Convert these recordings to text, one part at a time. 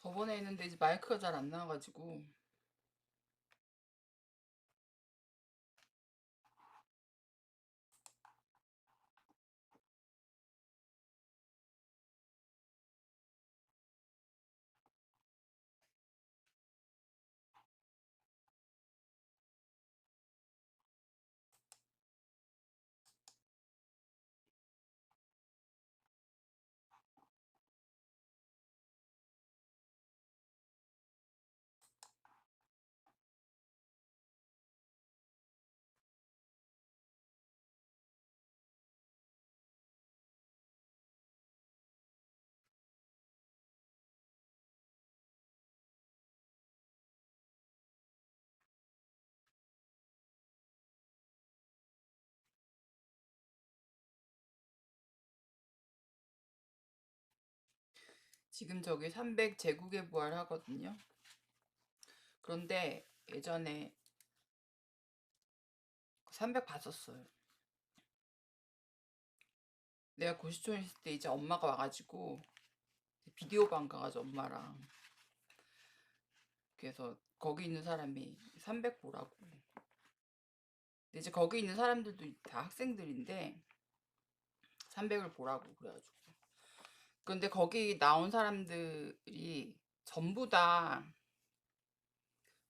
저번에 했는데 이제 마이크가 잘 안 나와가지고. 지금 저기 300 제국의 부활 하거든요. 그런데 예전에 300 봤었어요. 내가 고시촌 있을 때 이제 엄마가 와가지고 비디오 방 가가지고 엄마랑, 그래서 거기 있는 사람이 300 보라고. 근데 이제 거기 있는 사람들도 다 학생들인데 300을 보라고 그래가지고. 근데 거기 나온 사람들이 전부 다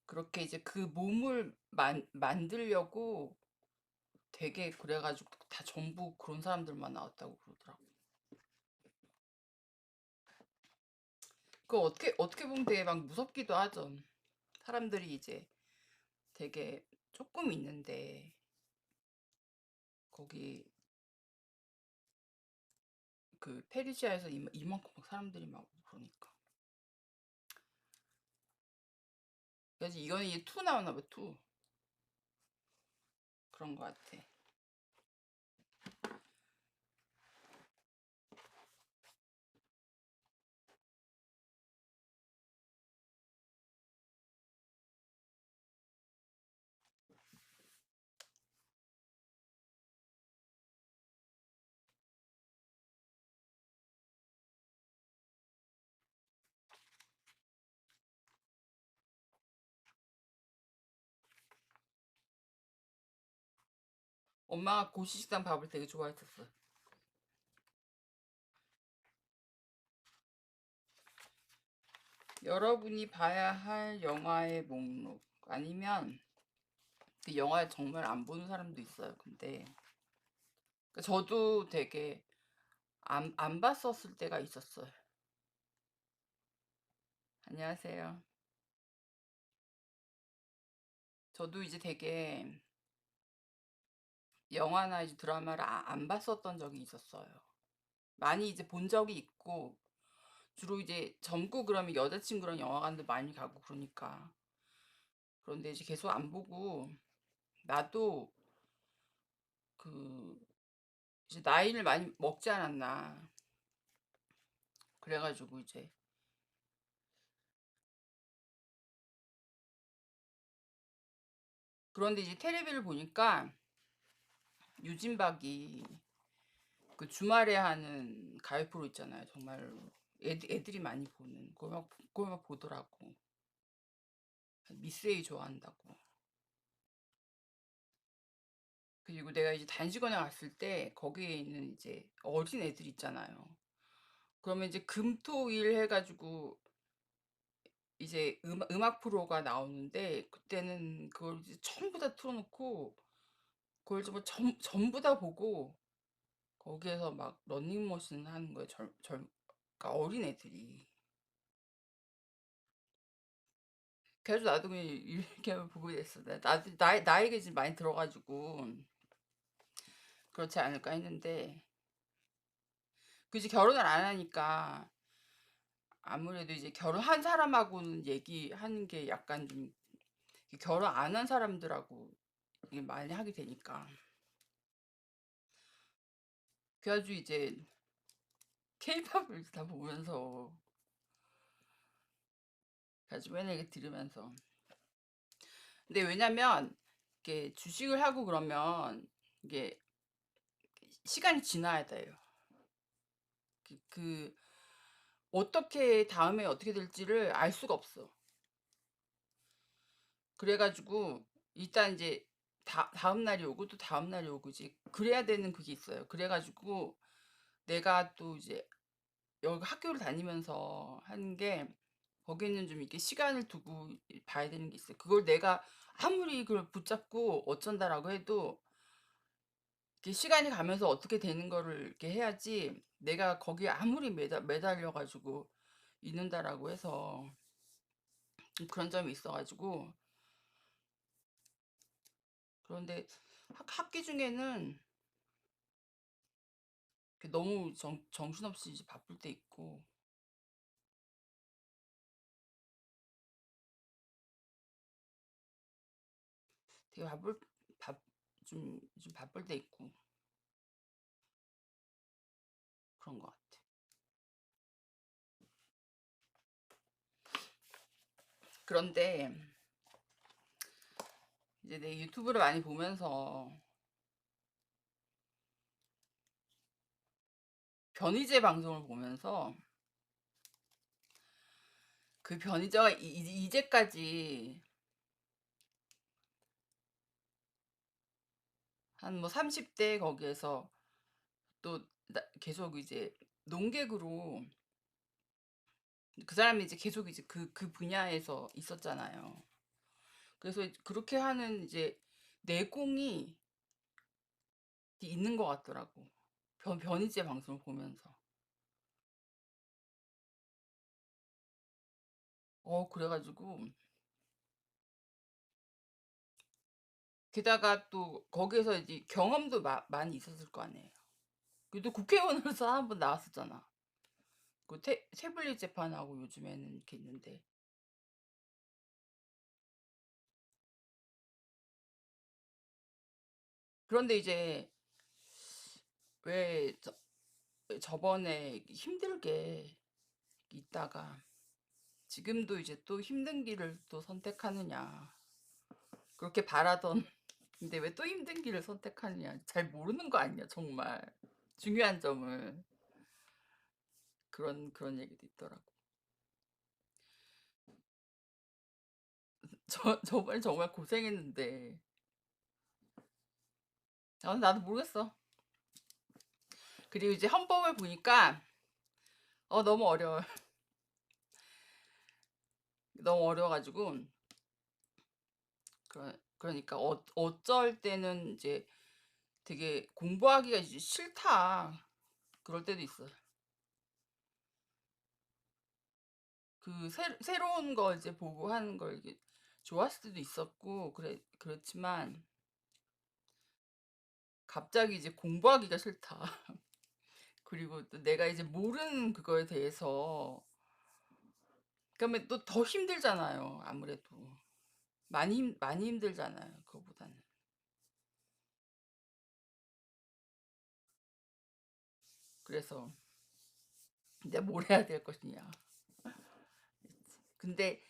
그렇게 이제 그 몸을 만들려고 되게 그래가지고 다 전부 그런 사람들만 나왔다고 그러더라고. 그거 어떻게 보면 되게 막 무섭기도 하죠. 사람들이 이제 되게 조금 있는데 거기 그 페르시아에서 이만큼 막 사람들이 막 그러니까. 그래서 이거는 이제 투 나오나 봐, 투. 그런 거 같아. 엄마가 고시식당 밥을 되게 좋아했었어. 여러분이 봐야 할 영화의 목록 아니면 그 영화 정말 안 보는 사람도 있어요. 근데 저도 되게 안 봤었을 때가 있었어요. 안녕하세요. 저도 이제 되게 영화나 이제 드라마를 안 봤었던 적이 있었어요. 많이 이제 본 적이 있고, 주로 이제 젊고 그러면 여자친구랑 영화관도 많이 가고 그러니까. 그런데 이제 계속 안 보고, 나도 그, 이제 나이를 많이 먹지 않았나. 그래가지고 이제. 그런데 이제 테레비를 보니까 유진박이 그 주말에 하는 가요 프로 있잖아요. 정말 애들이 많이 보는. 그걸 막 보더라고. 미스에이 좋아한다고. 그리고 내가 이제 단식원에 갔을 때 거기에 있는 이제 어린 애들 있잖아요. 그러면 이제 금토일 해가지고 이제 음악 프로가 나오는데 그때는 그걸 이제 전부 다 틀어놓고 그걸 전부 다 보고 거기에서 막 러닝머신 하는 거예요. 그러니까 어린 애들이. 그래서 나도 그냥 이렇게 보게 됐어. 나에게 지금 많이 들어가지고 그렇지 않을까 했는데 그 이제 결혼을 안 하니까 아무래도 이제 결혼한 사람하고는 얘기하는 게 약간 좀 결혼 안 한 사람들하고 이게 많이 하게 되니까. 그래가지고 이제 케이팝을 다 보면서 그래가지고 맨날 이게 들으면서. 근데 왜냐면 이게 주식을 하고 그러면 이게 시간이 지나야 돼요. 그 어떻게 다음에 어떻게 될지를 알 수가 없어. 그래 가지고 일단 이제 다음 날이 오고 또 다음 날이 오고 이제 그래야 되는 그게 있어요. 그래 가지고 내가 또 이제 여기 학교를 다니면서 하는 게 거기는 좀 이렇게 시간을 두고 봐야 되는 게 있어요. 그걸 내가 아무리 그걸 붙잡고 어쩐다라고 해도 이렇게 시간이 가면서 어떻게 되는 거를 이렇게 해야지 내가 거기에 아무리 매달려 가지고 있는다라고 해서 좀 그런 점이 있어 가지고. 그런데 학기 중에는 너무 정신없이 이제 바쁠 때 있고 되게 바, 좀 바쁠 때 있고 그런 것 같아. 그런데 이제 내 유튜브를 많이 보면서 변희재 방송을 보면서 그 변희재가 이제까지 한 뭐 30대 거기에서 또 계속 이제 농객으로 그 사람이 이제 계속 이제 그 분야에서 있었잖아요. 그래서 그렇게 하는 이제 내공이 있는 것 같더라고. 변희재 방송을 보면서. 그래가지고 게다가 또 거기에서 이제 경험도 많이 있었을 거 아니에요. 그래도 국회의원으로서 한 번 나왔었잖아. 그 태블릿 재판하고 요즘에는 이렇게 있는데. 그런데 이제 왜 저번에 힘들게 있다가 지금도 이제 또 힘든 길을 또 선택하느냐. 그렇게 바라던 근데 왜 또 힘든 길을 선택하느냐. 잘 모르는 거 아니야, 정말. 중요한 점을. 그런 얘기도 있더라고. 저번에 정말 고생했는데. 나도 모르겠어. 그리고 이제 헌법을 보니까 너무 어려워. 너무 어려워가지고 그러니까 어쩔 때는 이제 되게 공부하기가 이제 싫다. 그럴 때도 있어. 그 새로운 거 이제 보고 하는 걸 이게 좋았을 때도 있었고 그렇지만 갑자기 이제 공부하기가 싫다. 그리고 또 내가 이제 모르는 그거에 대해서 그러면 또 더 힘들잖아요. 아무래도 많이 힘들잖아요. 그거보다는. 그래서 내가 뭘 해야 될 것이냐. 근데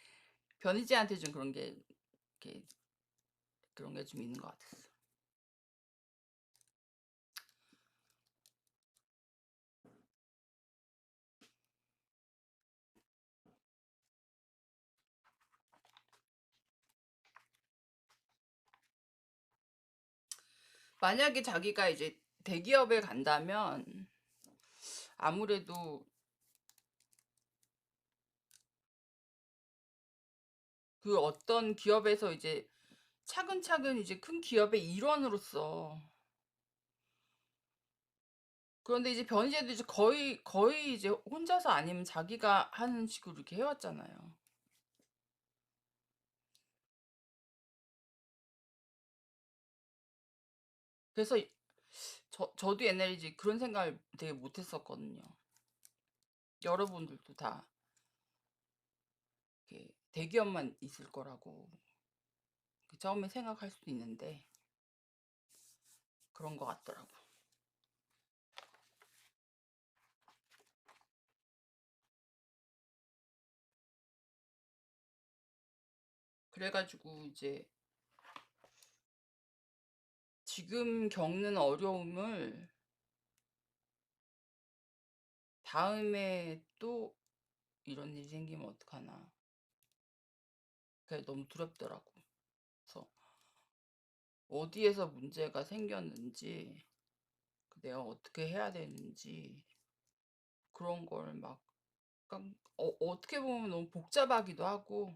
변희재한테 좀 이렇게 그런 게 좀 있는 것 같았어. 만약에 자기가 이제 대기업에 간다면 아무래도 그 어떤 기업에서 이제 차근차근 이제 큰 기업의 일원으로서. 그런데 이제 변희재도 이제 거의 이제 혼자서 아니면 자기가 하는 식으로 이렇게 해왔잖아요. 그래서 저도 옛날에 이제 그런 생각을 되게 못했었거든요. 여러분들도 다 이렇게 대기업만 있을 거라고 처음에 생각할 수도 있는데 그런 것 같더라고. 그래가지고 이제 지금 겪는 어려움을 다음에 또 이런 일이 생기면 어떡하나. 그게 너무 두렵더라고. 그래서 어디에서 문제가 생겼는지, 내가 어떻게 해야 되는지, 그런 걸 막, 어떻게 보면 너무 복잡하기도 하고,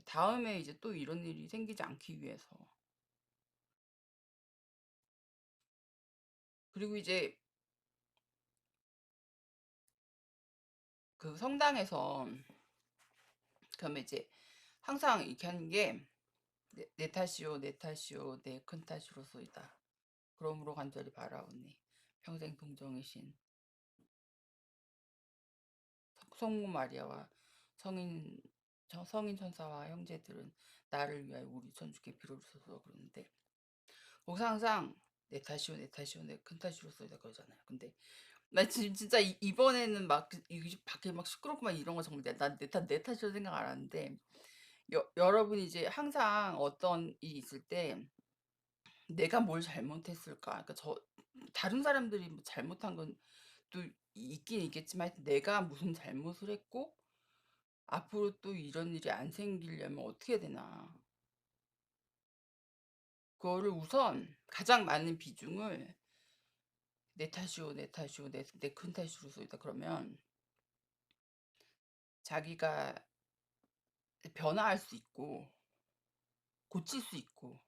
다음에 이제 또 이런 일이 생기지 않기 위해서. 그리고 이제 그 성당에서, 그러면 이제 항상 이렇게 하는 게, 내 탓이오, 내 탓이오, 내 큰 탓이로소이다. 그러므로 간절히 바라오니 평생 동정이신 성모 마리아와 성인 성인 천사와 형제들은 나를 위하여 우리 천주께 빌어주소서. 그러는데 거기서 항상 내 탓이오, 내 탓이오, 내 큰 탓이로소이다 그러잖아요. 근데 나 지금 진짜 이번에는 막 밖에 막 시끄럽고 막 이런 거 정말 내 탓이라고 생각 안 하는데, 여러분이 이제 항상 어떤 일이 있을 때 내가 뭘 잘못했을까? 그러니까 다른 사람들이 뭐 잘못한 건 또 있긴 있겠지만, 하여튼 내가 무슨 잘못을 했고 앞으로 또 이런 일이 안 생기려면 어떻게 해야 되나. 그거를 우선 가장 많은 비중을 내 탓이오, 내 탓이오, 내 큰 탓이로소이다 그러면 자기가 변화할 수 있고 고칠 수 있고.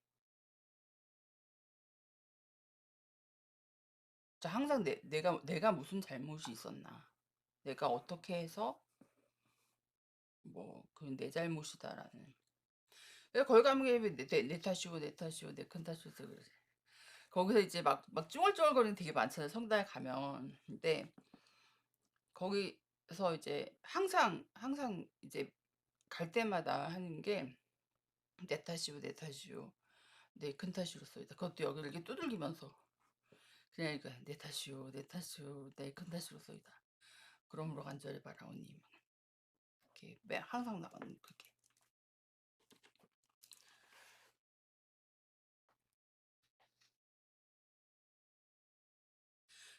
자, 항상 내가 무슨 잘못이 있었나, 내가 어떻게 해서 뭐 그건 내 잘못이다라는. 내가 거기 가면 내 탓이고 내 탓이고 내 큰 탓이고 그러지. 거기서 이제 막 쭈글쭈글거리는 되게 많잖아요, 성당에 가면. 근데 거기서 이제 항상 이제 갈 때마다 하는 게 내 탓이오, 내 탓이오, 내 큰 탓이로소이다. 그것도 여기를 이렇게 두들기면서 그냥 이거 내 탓이오, 내 탓이오, 내 큰 탓이로소이다. 그러므로 간절히 바라오니 이렇게 항상 나가는 그게.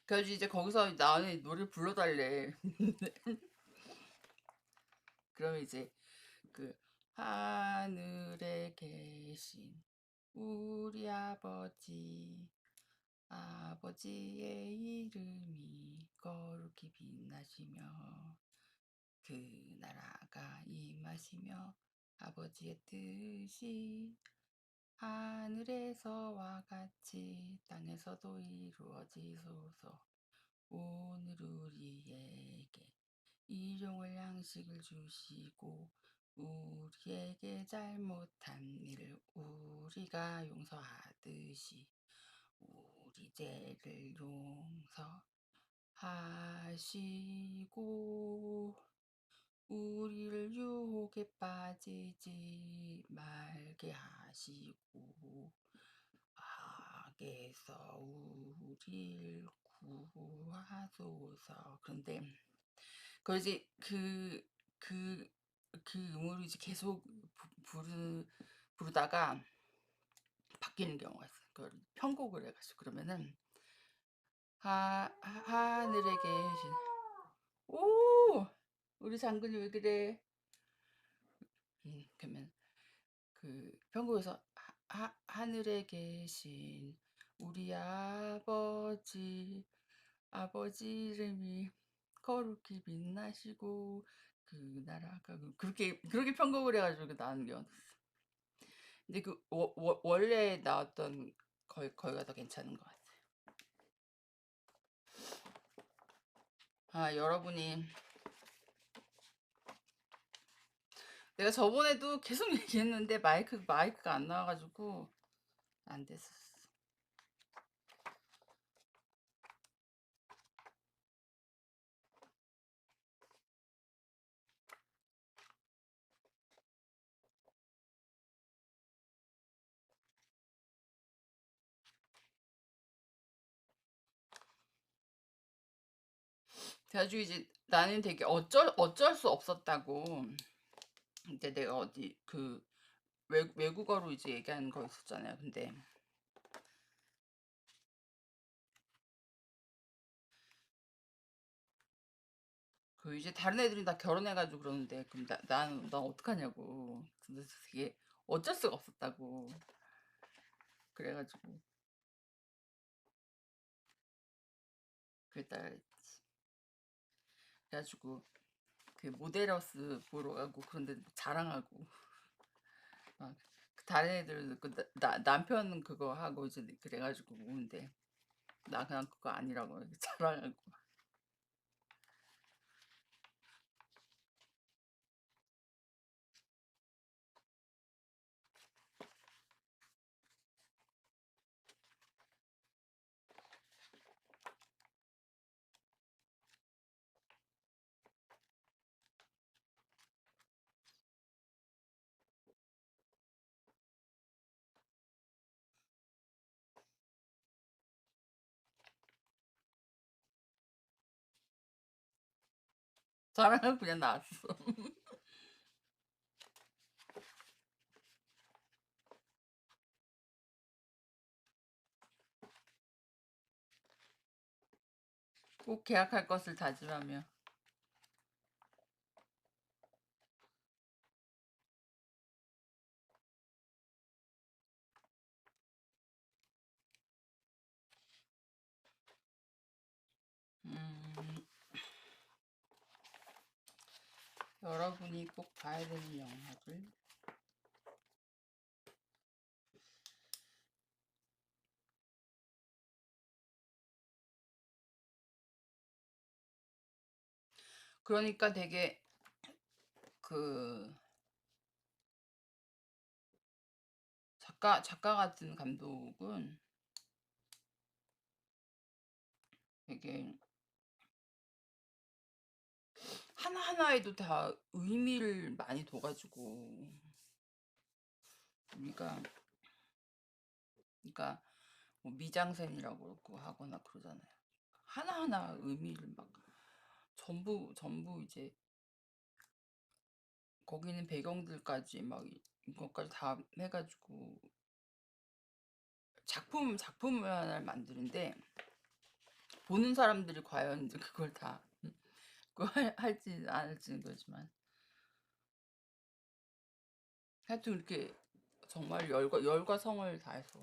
그래서 이제 거기서 나는 노래 불러달래. 그러면 이제 그 하늘에 계신 우리 아버지의 이름이 거룩히 빛나시며 그 나라가 임하시며 아버지의 뜻이 하늘에서와 같이 땅에서도 이루어지소서. 오늘 우리에게 일용할 양식을 주시고 우리에게 잘못한 일을 우리가 용서하듯이 우리 죄를 용서하시고 우리를 유혹에 빠지지 말게 하시고 악에서 우리를 구하소서. 그런데 그러지 그 음으로 이제 계속 부르다가 바뀌는 경우가 있어요. 그걸 편곡을 해가지고 그러면은 하늘에 계신 오 우리 장군이 왜 그래? 그러면 그 편곡에서 하늘에 계신 우리 아버지 이름이 거룩히 빛나시고 그 나라가 그렇게 편곡을 해가지고 나는 게. 근데 그 원래 나왔던 거기가 더 괜찮은 것 같아요. 아, 여러분이 내가 저번에도 계속 얘기했는데 마이크가 안 나와가지고 안 됐었어. 그래가지고 이제 나는 되게 어쩔 수 없었다고. 이제 내가 어디 그 외국어로 이제 얘기하는 거 있었잖아요. 근데 그 이제 다른 애들은 다 결혼해가지고 그러는데 그럼 난 어떡하냐고. 근데 그게 어쩔 수가 없었다고. 그래가지고 그랬다 그랬지. 그래가지고 그 모델하우스 보러 가고 그런데 자랑하고 막 그 다른 애들 그 남편 그거 하고 이제 그래가지고 오는데 나 그냥 그거 아니라고 이렇게 자랑하고. 자랑하고 그냥 나왔어. 꼭 계약할 것을 다짐하며. 음, 여러분이 꼭 봐야 되는 영화들. 그러니까 되게 그 작가 같은 감독은 되게 하나하나에도 다 의미를 많이 둬가지고 우리가 그러니까 뭐 미장센이라고 그러고 하거나 그러잖아요. 하나하나 의미를 막 전부 이제 거기 있는 배경들까지 막 이것까지 다 해가지고 작품을 하나를 만드는데 보는 사람들이 과연 이제 그걸 다 그거 할지 안 할지는 거지만 하여튼 이렇게 정말 열과 성을 다해서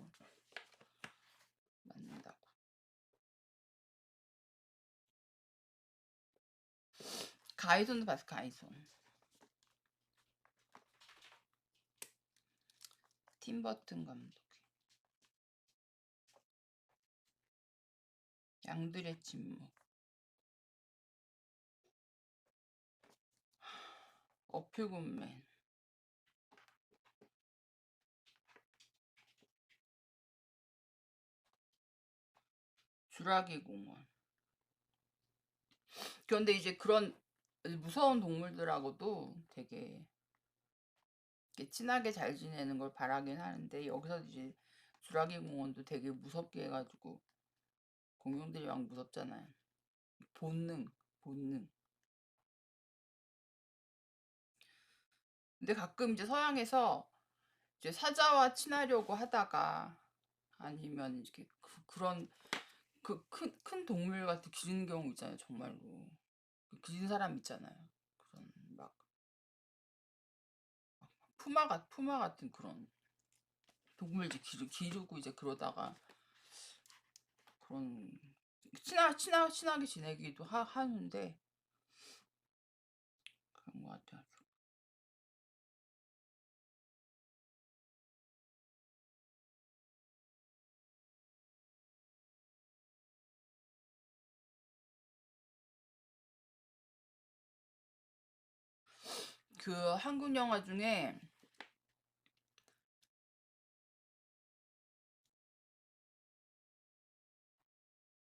만든다고. 가이손도 봤어, 가이손. 팀 버튼 감독. 양들의 침묵. 어퓨군맨. 주라기 공원. 그런데 이제 그런 무서운 동물들하고도 되게 이렇게 친하게 잘 지내는 걸 바라긴 하는데 여기서 이제 주라기 공원도 되게 무섭게 해가지고 공룡들이 막 무섭잖아요. 본능, 본능. 근데 가끔 이제 서양에서 이제 사자와 친하려고 하다가 아니면 이렇게 그런 그 큰 동물 같은 기른 경우 있잖아요, 정말로. 그 기른 사람 있잖아요. 그런 막 푸마 같은 그런 동물 이제 기르고 이제 그러다가 그런 친하게 지내기도 하는데 그런 것 같아요. 그 한국 영화 중에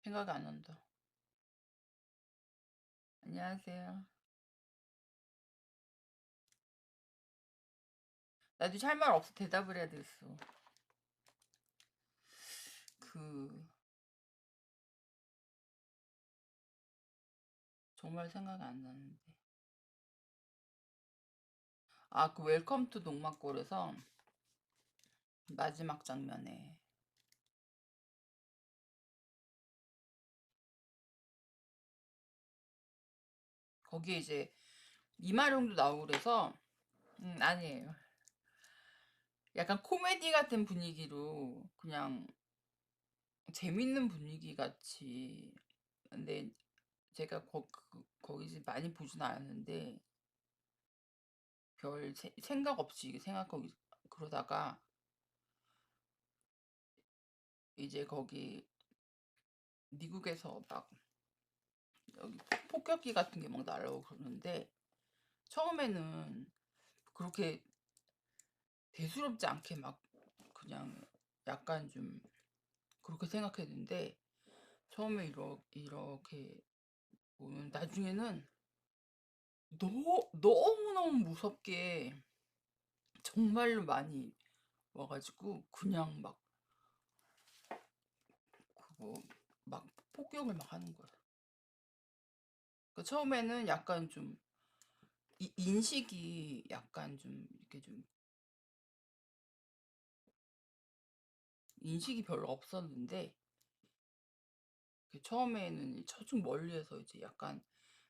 생각이 안 난다. 안녕하세요. 나도 할 말 없어 대답을 해야 되겠어. 그 정말 생각이 안 나는데. 아, 그 웰컴 투 동막골에서 마지막 장면에 거기에 이제 이마룡도 나오고 그래서 아니에요. 약간 코미디 같은 분위기로 그냥 재밌는 분위기 같이. 근데 제가 거기 많이 보진 않았는데 별 생각 없이 생각하고 그러다가 이제 거기 미국에서 막 여기 폭격기 같은 게 막 날라오고 그러는데 처음에는 그렇게 대수롭지 않게 막 그냥 약간 좀 그렇게 생각했는데 처음에 이렇게 보면 나중에는 너무너무 무섭게 정말로 많이 와가지고 그냥 막 그거 막 폭격을 막 하는 거야. 그 처음에는 약간 좀 인식이 약간 좀 이렇게 좀 인식이 별로 없었는데 그 처음에는 저쪽 멀리에서 이제 약간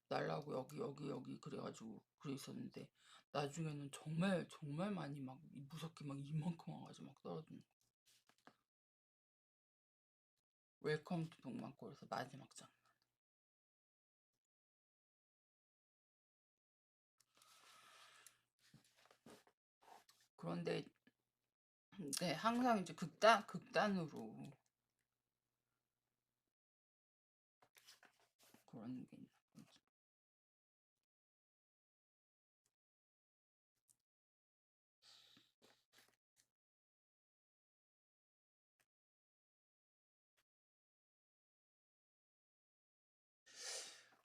날라고 여기 그래가지고 그래 있었는데 나중에는 정말 정말 많이 막 무섭게 막 이만큼 와가지고 막 떨어지는 거. 웰컴 투 동방골에서 마지막 장. 그런데 네, 항상 이제 극단으로 그런 게 있는 거지.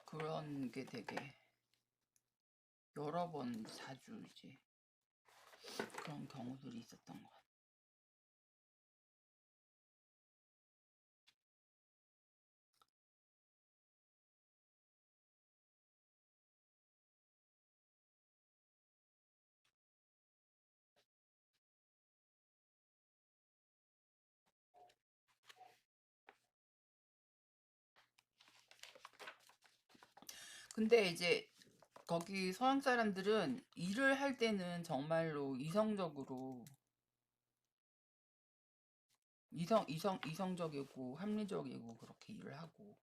그런 게 되게 여러 번 자주 이제 그런 경우들이 있었던 것 같아요. 근데 이제 거기 서양 사람들은 일을 할 때는 정말로 이성적이고 합리적이고 그렇게 일을 하고.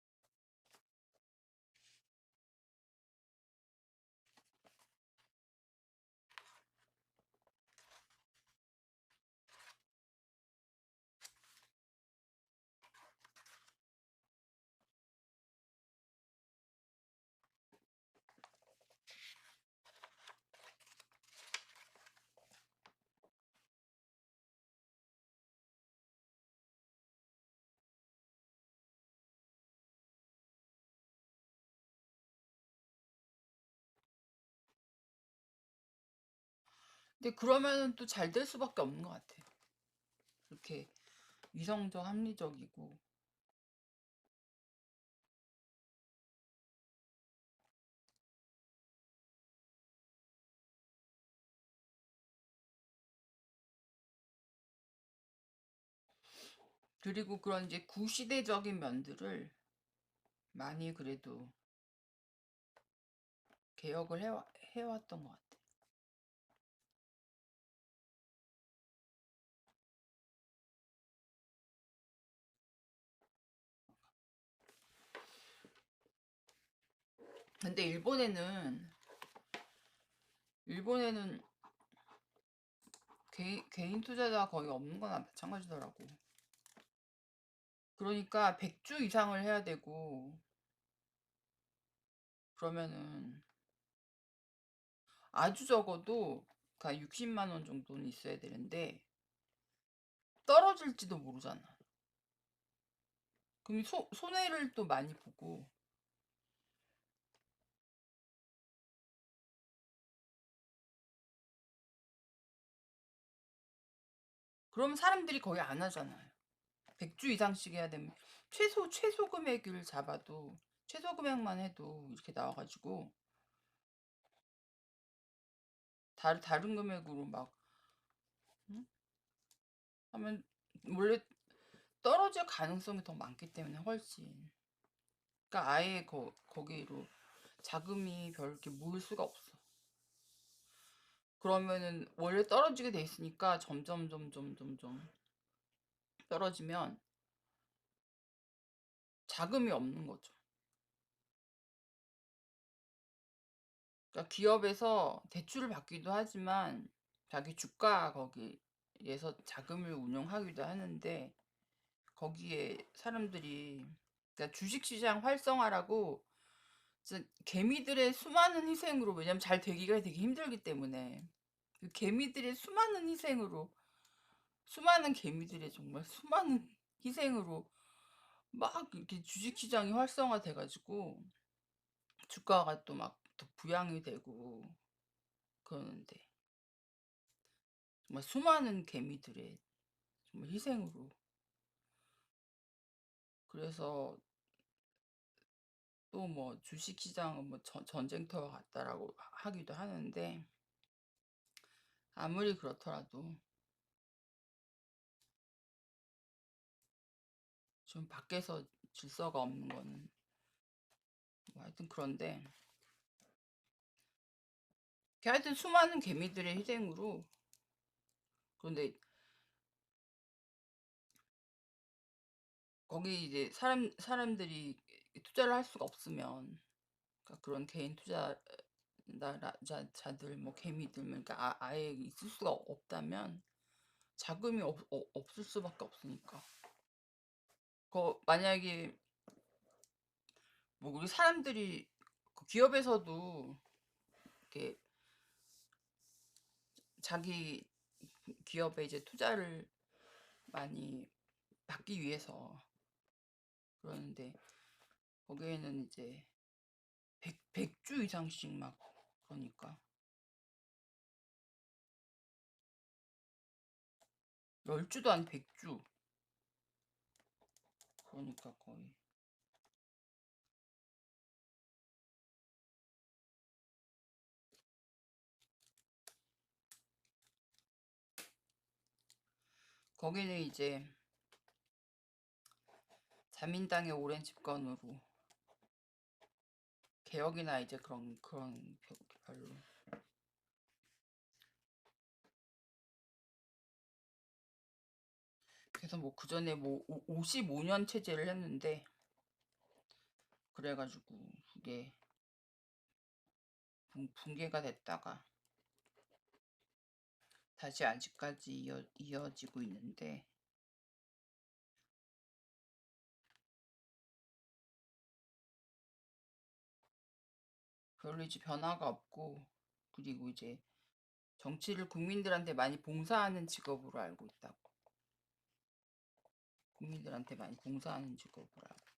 근데 그러면은 또 잘 될 수밖에 없는 것 같아요. 그렇게 이성적 합리적이고. 그리고 그런 이제 구시대적인 면들을 많이 그래도 개혁을 해왔던 것 같아요. 근데 일본에는 개인 투자자가 거의 없는 거나 마찬가지더라고. 그러니까 100주 이상을 해야 되고 그러면은 아주 적어도 60만 원 정도는 있어야 되는데 떨어질지도 모르잖아. 그럼 손해를 또 많이 보고. 그럼 사람들이 거의 안 하잖아요. 100주 이상씩 해야 되면 최소 금액을 잡아도 최소 금액만 해도 이렇게 나와가지고 다른 금액으로 막 응? 하면 원래 떨어질 가능성이 더 많기 때문에 훨씬. 그러니까 아예 거기로 자금이 별 이렇게 모일 수가 없어. 그러면은 원래 떨어지게 돼 있으니까 점점 떨어지면 자금이 없는 거죠. 그러니까 기업에서 대출을 받기도 하지만 자기 주가 거기에서 자금을 운용하기도 하는데 거기에 사람들이 그러니까 주식시장 활성화라고 진짜 개미들의 수많은 희생으로 왜냐면 잘 되기가 되게 힘들기 때문에 그 개미들의 수많은 희생으로 수많은 개미들의 정말 수많은 희생으로 막 이렇게 주식시장이 활성화돼 가지고 주가가 또 막 더 부양이 되고 그러는데 정말 수많은 개미들의 정말 희생으로 그래서 또 뭐 주식시장은 뭐 전쟁터와 같다라고 하기도 하는데 아무리 그렇더라도 좀 밖에서 질서가 없는 거는 뭐 하여튼 그런데 하여튼 수많은 개미들의 희생으로 그런데 거기 이제 사람들이 투자를 할 수가 없으면 그러니까 그런 개인 투자자들 뭐 개미들 그러니까 아예 있을 수가 없다면 자금이 없을 수밖에 없으니까 만약에 뭐 우리 사람들이 그 기업에서도 이렇게 자기 기업에 이제 투자를 많이 받기 위해서 그러는데 거기에는 이제 100주 이상씩 막 그러니까 10주도 아니 100주 그러니까 거의 거기는 이제 자민당의 오랜 집권으로 개혁이나 이제 그런 별로 그래서 뭐 그전에 뭐 55년 체제를 했는데 그래가지고 그게 붕괴가 됐다가 다시 아직까지 이어지고 있는데 별로 이제 변화가 없고 그리고 이제 정치를 국민들한테 많이 봉사하는 직업으로 알고 있다고. 국민들한테 많이 봉사하는 직업으로 알고.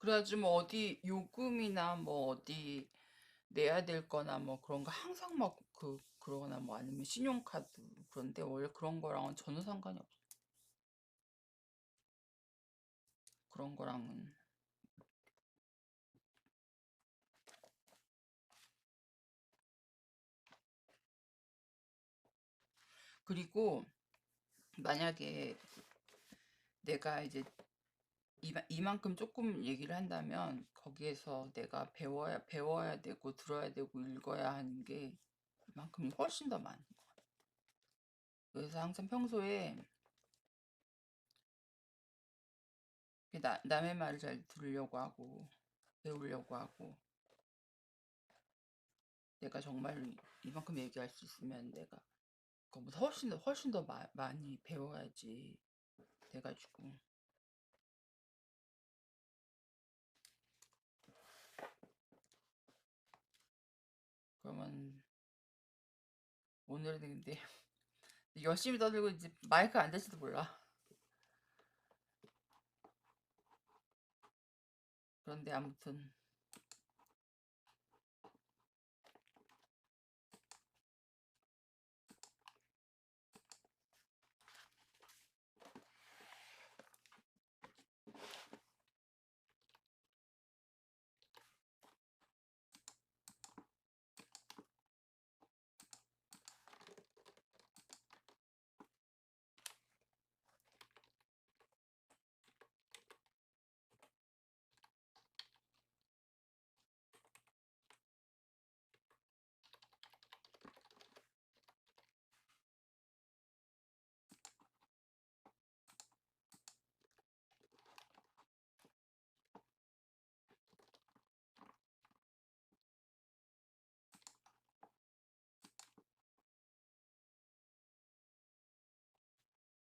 그래가지고 뭐 어디 요금이나 뭐 어디 내야 될 거나 뭐 그런 거 항상 막 그러거나 뭐 아니면 신용카드 그런데 원래 그런 거랑은 전혀 상관이 없어. 그런 거랑은 그리고 만약에 내가 이제 이만큼 조금 얘기를 한다면 거기에서 내가 배워야 되고 들어야 되고 읽어야 하는 게 이만큼이 훨씬 더 많은 거. 그래서 항상 평소에 남의 말을 잘 들으려고 하고 배우려고 하고 내가 정말 이만큼 얘기할 수 있으면 내가 그거보다 훨씬 더 많이 배워야지 돼가지고 그러면 오늘은 근데 열심히 떠들고 이제 마이크 안 될지도 몰라. 그런데 아무튼